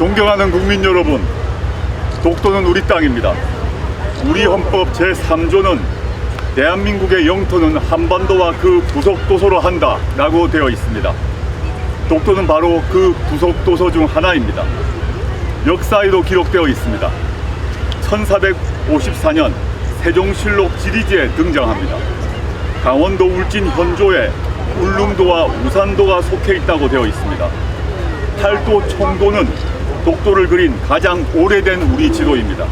존경하는 국민 여러분, 독도는 우리 땅입니다. 우리 헌법 제3조는 대한민국의 영토는 한반도와 그 부속도서로 한다 라고 되어 있습니다. 독도는 바로 그 부속도서 중 하나입니다. 역사에도 기록되어 있습니다. 1454년 세종실록 지리지에 등장합니다. 강원도 울진 현조에 울릉도와 우산도가 속해 있다고 되어 있습니다. 팔도 청도는 독도를 그린 가장 오래된 우리 지도입니다.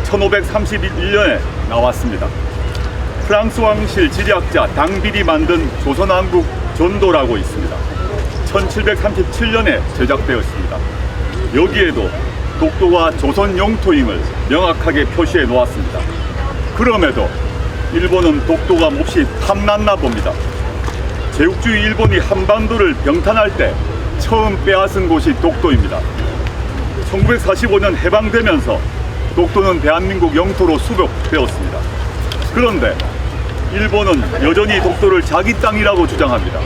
1531년에 나왔습니다. 프랑스 왕실 지리학자 당빌이 만든 조선왕국 전도라고 있습니다. 1737년에 제작되었습니다. 여기에도 독도가 조선 영토임을 명확하게 표시해 놓았습니다. 그럼에도 일본은 독도가 몹시 탐났나 봅니다. 제국주의 일본이 한반도를 병탄할 때 처음 빼앗은 곳이 독도입니다. 1945년 해방되면서 독도는 대한민국 영토로 수복되었습니다. 그런데 일본은 여전히 독도를 자기 땅이라고 주장합니다.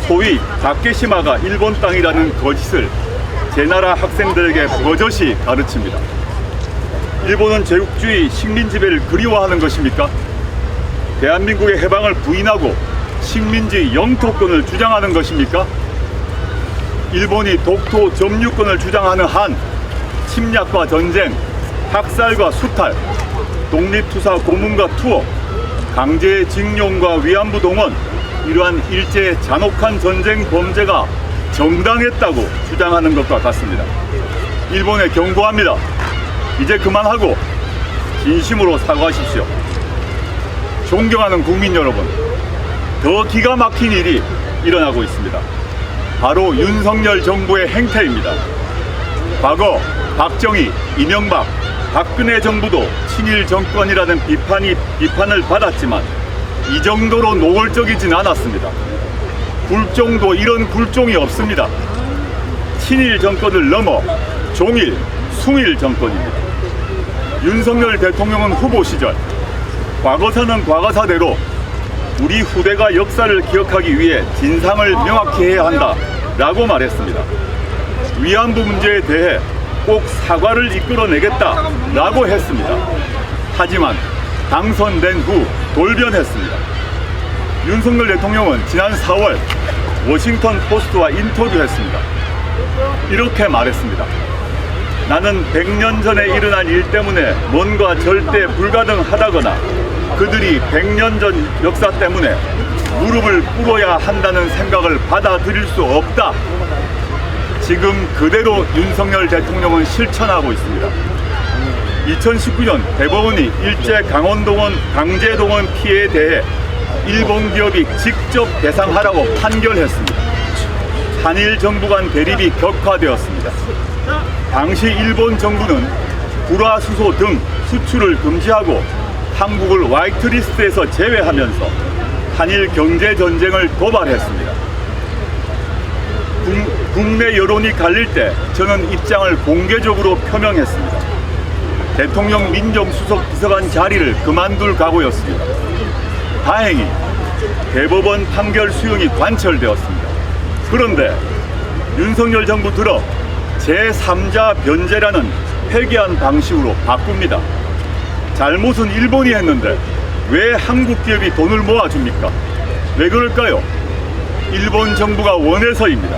소위 다케시마가 일본 땅이라는 거짓을 제 나라 학생들에게 버젓이 가르칩니다. 일본은 제국주의 식민지배를 그리워하는 것입니까? 대한민국의 해방을 부인하고 식민지 영토권을 주장하는 것입니까? 일본이 독도 점유권을 주장하는 한 침략과 전쟁, 학살과 수탈, 독립투사 고문과 투어, 강제징용과 위안부 동원, 이러한 일제의 잔혹한 전쟁 범죄가 정당했다고 주장하는 것과 같습니다. 일본에 경고합니다. 이제 그만하고 진심으로 사과하십시오. 존경하는 국민 여러분, 더 기가 막힌 일이 일어나고 있습니다. 바로 윤석열 정부의 행태입니다. 과거 박정희, 이명박, 박근혜 정부도 친일 정권이라는 비판을 받았지만 이 정도로 노골적이진 않았습니다. 굴종도 이런 굴종이 없습니다. 친일 정권을 넘어 종일, 숭일 정권입니다. 윤석열 대통령은 후보 시절 과거사는 과거사대로 우리 후대가 역사를 기억하기 위해 진상을 명확히 해야 한다 라고 말했습니다. 위안부 문제에 대해 꼭 사과를 이끌어내겠다 라고 했습니다. 하지만 당선된 후 돌변했습니다. 윤석열 대통령은 지난 4월 워싱턴 포스트와 인터뷰했습니다. 이렇게 말했습니다. 나는 100년 전에 일어난 일 때문에 뭔가 절대 불가능하다거나 그들이 100년 전 역사 때문에 무릎을 꿇어야 한다는 생각을 받아들일 수 없다. 지금 그대로 윤석열 대통령은 실천하고 있습니다. 2019년 대법원이 일제 강원동원 강제동원 피해에 대해 일본 기업이 직접 배상하라고 판결했습니다. 한일 정부 간 대립이 격화되었습니다. 당시 일본 정부는 불화수소 등 수출을 금지하고 한국을 화이트리스트에서 제외하면서 한일 경제 전쟁을 도발했습니다. 국내 여론이 갈릴 때 저는 입장을 공개적으로 표명했습니다. 대통령 민정수석 비서관 자리를 그만둘 각오였습니다. 다행히 대법원 판결 수용이 관철되었습니다. 그런데 윤석열 정부 들어 제3자 변제라는 회개한 방식으로 바꿉니다. 잘못은 일본이 했는데 왜 한국 기업이 돈을 모아줍니까? 왜 그럴까요? 일본 정부가 원해서입니다.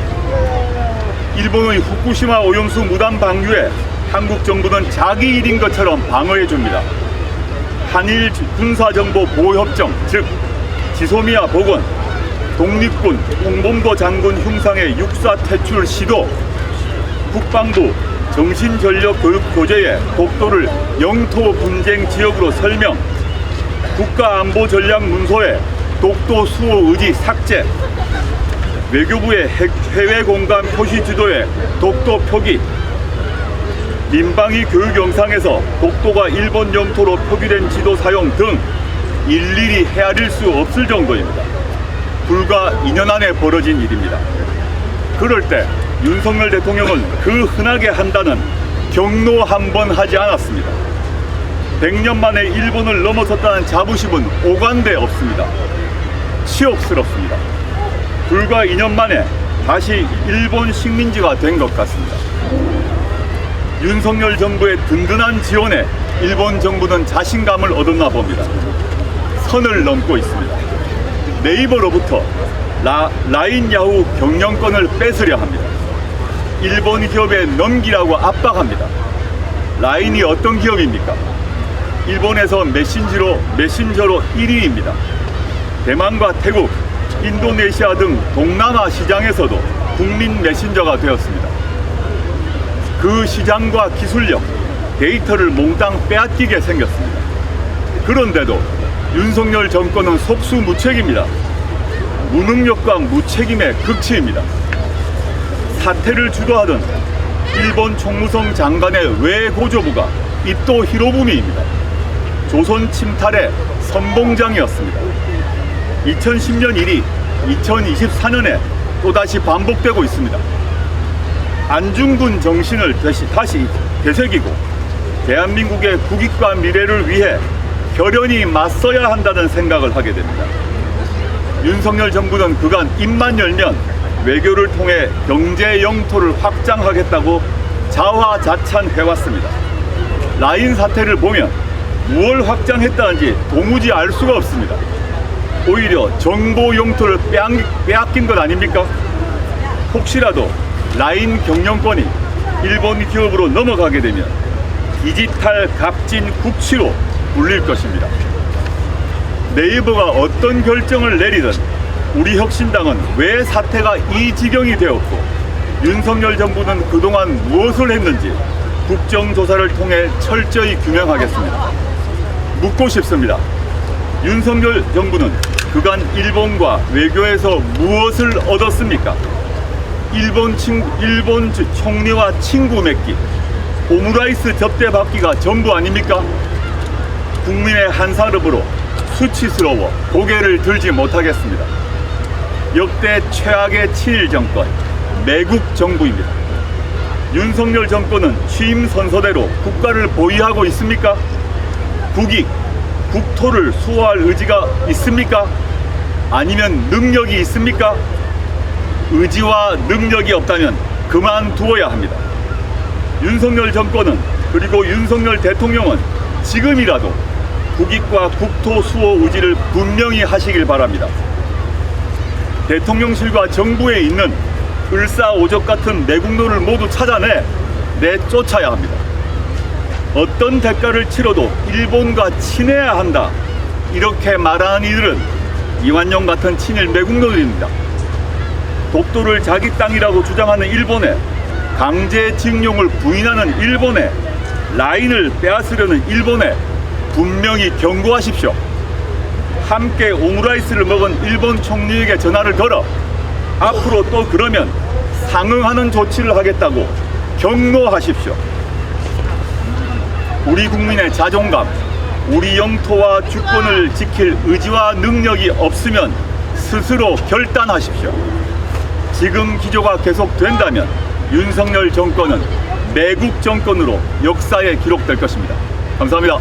일본의 후쿠시마 오염수 무단 방류에 한국 정부는 자기 일인 것처럼 방어해줍니다. 한일 군사정보보호협정, 즉 지소미아 복원, 독립군 홍범도 장군 흉상의 육사 퇴출 시도, 국방부 정신전력교육교재에 독도를 영토 분쟁 지역으로 설명, 국가안보전략문서에 독도 수호 의지 삭제, 외교부의 해외 공간 표시 지도에 독도 표기, 민방위 교육 영상에서 독도가 일본 영토로 표기된 지도 사용 등 일일이 헤아릴 수 없을 정도입니다. 불과 2년 안에 벌어진 일입니다. 그럴 때 윤석열 대통령은 그 흔하게 한다는 경로 한 번 하지 않았습니다. 100년 만에 일본을 넘어섰다는 자부심은 오간데 없습니다. 치욕스럽습니다. 불과 2년 만에 다시 일본 식민지가 된 것 같습니다. 윤석열 정부의 든든한 지원에 일본 정부는 자신감을 얻었나 봅니다. 선을 넘고 있습니다. 네이버로부터 라인 야후 경영권을 뺏으려 합니다. 일본 기업에 넘기라고 압박합니다. 라인이 어떤 기업입니까? 일본에서 메신저로 1위입니다. 대만과 태국, 인도네시아 등 동남아 시장에서도 국민 메신저가 되었습니다. 그 시장과 기술력, 데이터를 몽땅 빼앗기게 생겼습니다. 그런데도 윤석열 정권은 속수무책입니다. 무능력과 무책임의 극치입니다. 사태를 주도하던 일본 총무성 장관의 외고조부가 이토 히로부미입니다. 조선 침탈의 선봉장이었습니다. 2010년 일이 2024년에 또다시 반복되고 있습니다. 안중근 정신을 다시 되새기고 대한민국의 국익과 미래를 위해 결연히 맞서야 한다는 생각을 하게 됩니다. 윤석열 정부는 그간 입만 열면 외교를 통해 경제 영토를 확장하겠다고 자화자찬해왔습니다. 라인 사태를 보면 무엇을 확장했다는지 도무지 알 수가 없습니다. 오히려 정보 영토를 빼앗긴 것 아닙니까? 혹시라도 라인 경영권이 일본 기업으로 넘어가게 되면 디지털 갑진 국치로 불릴 것입니다. 네이버가 어떤 결정을 내리든 우리 혁신당은 왜 사태가 이 지경이 되었고 윤석열 정부는 그동안 무엇을 했는지 국정조사를 통해 철저히 규명하겠습니다. 묻고 싶습니다. 윤석열 정부는 그간 일본과 외교에서 무엇을 얻었습니까? 일본 총리와 친구 맺기, 오므라이스 접대 받기가 전부 아닙니까? 국민의 한 사람으로 수치스러워 고개를 들지 못하겠습니다. 역대 최악의 친일 정권, 매국 정부입니다. 윤석열 정권은 취임 선서대로 국가를 보위하고 있습니까? 국익, 국토를 수호할 의지가 있습니까? 아니면 능력이 있습니까? 의지와 능력이 없다면 그만두어야 합니다. 윤석열 정권은 그리고 윤석열 대통령은 지금이라도 국익과 국토 수호 의지를 분명히 하시길 바랍니다. 대통령실과 정부에 있는 을사오적 같은 내국노를 모두 찾아내 내쫓아야 합니다. 어떤 대가를 치러도 일본과 친해야 한다, 이렇게 말하는 이들은 이완용 같은 친일 내국노들입니다. 독도를 자기 땅이라고 주장하는 일본에, 강제징용을 부인하는 일본에, 라인을 빼앗으려는 일본에 분명히 경고하십시오. 함께 오므라이스를 먹은 일본 총리에게 전화를 걸어 앞으로 또 그러면 상응하는 조치를 하겠다고 경고하십시오. 우리 국민의 자존감, 우리 영토와 주권을 지킬 의지와 능력이 없으면 스스로 결단하십시오. 지금 기조가 계속된다면 윤석열 정권은 매국 정권으로 역사에 기록될 것입니다. 감사합니다.